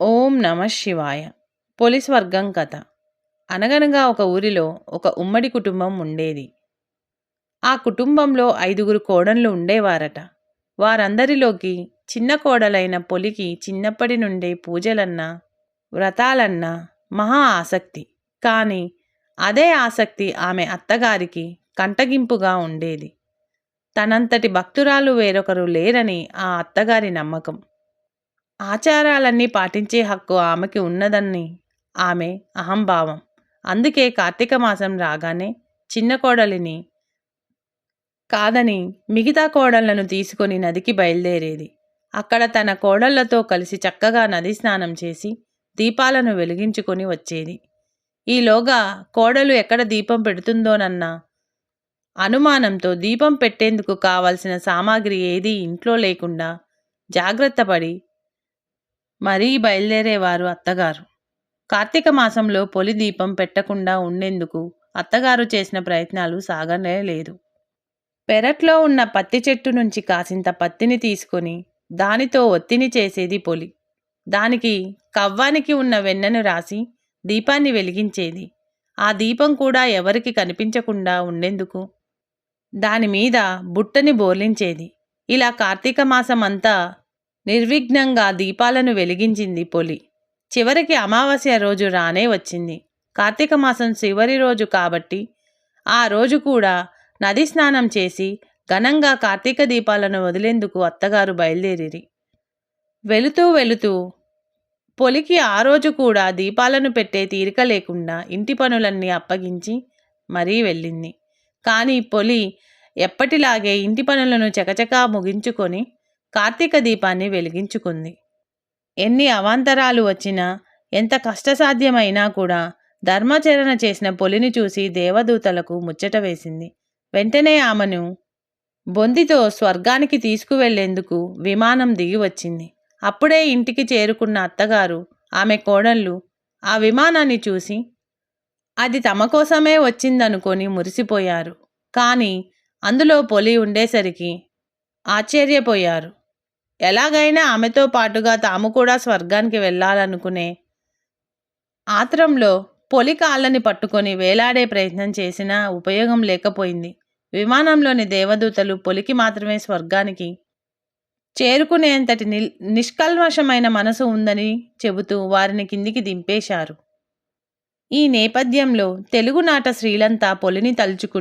ఓం నమ శివాయ. పోలీస్ వర్గం కథ. అనగనగా ఒక ఊరిలో ఒక ఉమ్మడి కుటుంబం ఉండేది. ఆ కుటుంబంలో 5గురు కోడళ్ళు ఉండేవారట. వారందరిలోకి చిన్న కోడలైన పొలికి చిన్నప్పటి నుండే పూజలన్నా వ్రతాలన్నా మహా ఆసక్తి. కానీ అదే ఆసక్తి ఆమె అత్తగారికి కంటగింపుగా ఉండేది. తనంతటి భక్తురాలు వేరొకరు లేరని ఆ అత్తగారి నమ్మకం. ఆచారాలన్నీ పాటించే హక్కు ఆమెకి ఉన్నదని ఆమె అహంభావం. అందుకే కార్తీక మాసం రాగానే చిన్న కోడలిని కాదని మిగతా కోడళ్లను తీసుకొని నదికి బయలుదేరేది. అక్కడ తన కోడళ్లతో కలిసి చక్కగా నది స్నానం చేసి దీపాలను వెలిగించుకొని వచ్చేది. ఈలోగా కోడలు ఎక్కడ దీపం పెడుతుందోనన్న అనుమానంతో దీపం పెట్టేందుకు కావలసిన సామాగ్రి ఏదీ ఇంట్లో లేకుండా జాగ్రత్త పడి మరీ బయలుదేరేవారు అత్తగారు. కార్తీక మాసంలో పొలి దీపం పెట్టకుండా ఉండేందుకు అత్తగారు చేసిన ప్రయత్నాలు సాగనే లేదు. పెరట్లో ఉన్న పత్తి చెట్టు నుంచి కాసింత పత్తిని తీసుకొని దానితో ఒత్తిని చేసేది పొలి. దానికి కవ్వానికి ఉన్న వెన్నను రాసి దీపాన్ని వెలిగించేది. ఆ దీపం కూడా ఎవరికి కనిపించకుండా ఉండేందుకు దానిమీద బుట్టని బోర్లించేది. ఇలా కార్తీక మాసం అంతా నిర్విఘ్నంగా దీపాలను వెలిగించింది పొలి. చివరికి అమావాస్య రోజు రానే వచ్చింది. కార్తీక మాసం చివరి రోజు కాబట్టి ఆ రోజు కూడా నది స్నానం చేసి ఘనంగా కార్తీక దీపాలను వదిలేందుకు అత్తగారు బయలుదేరిరి. వెళుతూ వెళుతూ పొలికి ఆ రోజు కూడా దీపాలను పెట్టే తీరిక లేకుండా ఇంటి పనులన్నీ అప్పగించి మరీ వెళ్ళింది. కానీ పొలి ఎప్పటిలాగే ఇంటి పనులను చకచకా ముగించుకొని కార్తీక దీపాన్ని వెలిగించుకుంది. ఎన్ని అవాంతరాలు వచ్చినా, ఎంత కష్టసాధ్యమైనా కూడా ధర్మాచరణ చేసిన పొలిని చూసి దేవదూతలకు ముచ్చట వేసింది. వెంటనే ఆమెను బొందితో స్వర్గానికి తీసుకువెళ్లేందుకు విమానం దిగి వచ్చింది. అప్పుడే ఇంటికి చేరుకున్న అత్తగారు, ఆమె కోడళ్ళు ఆ విమానాన్ని చూసి అది తమ కోసమే వచ్చిందనుకొని మురిసిపోయారు. కానీ అందులో పొలి ఉండేసరికి ఆశ్చర్యపోయారు. ఎలాగైనా ఆమెతో పాటుగా తాము కూడా స్వర్గానికి వెళ్ళాలనుకునే ఆత్రంలో పొలి కాళ్ళని పట్టుకొని వేలాడే ప్రయత్నం చేసినా ఉపయోగం లేకపోయింది. విమానంలోని దేవదూతలు పొలికి మాత్రమే స్వర్గానికి చేరుకునేంతటి నిష్కల్మషమైన మనసు ఉందని చెబుతూ వారిని కిందికి దింపేశారు. ఈ నేపథ్యంలో తెలుగునాట స్త్రీలంతా పొలిని తలుచుకుంటూ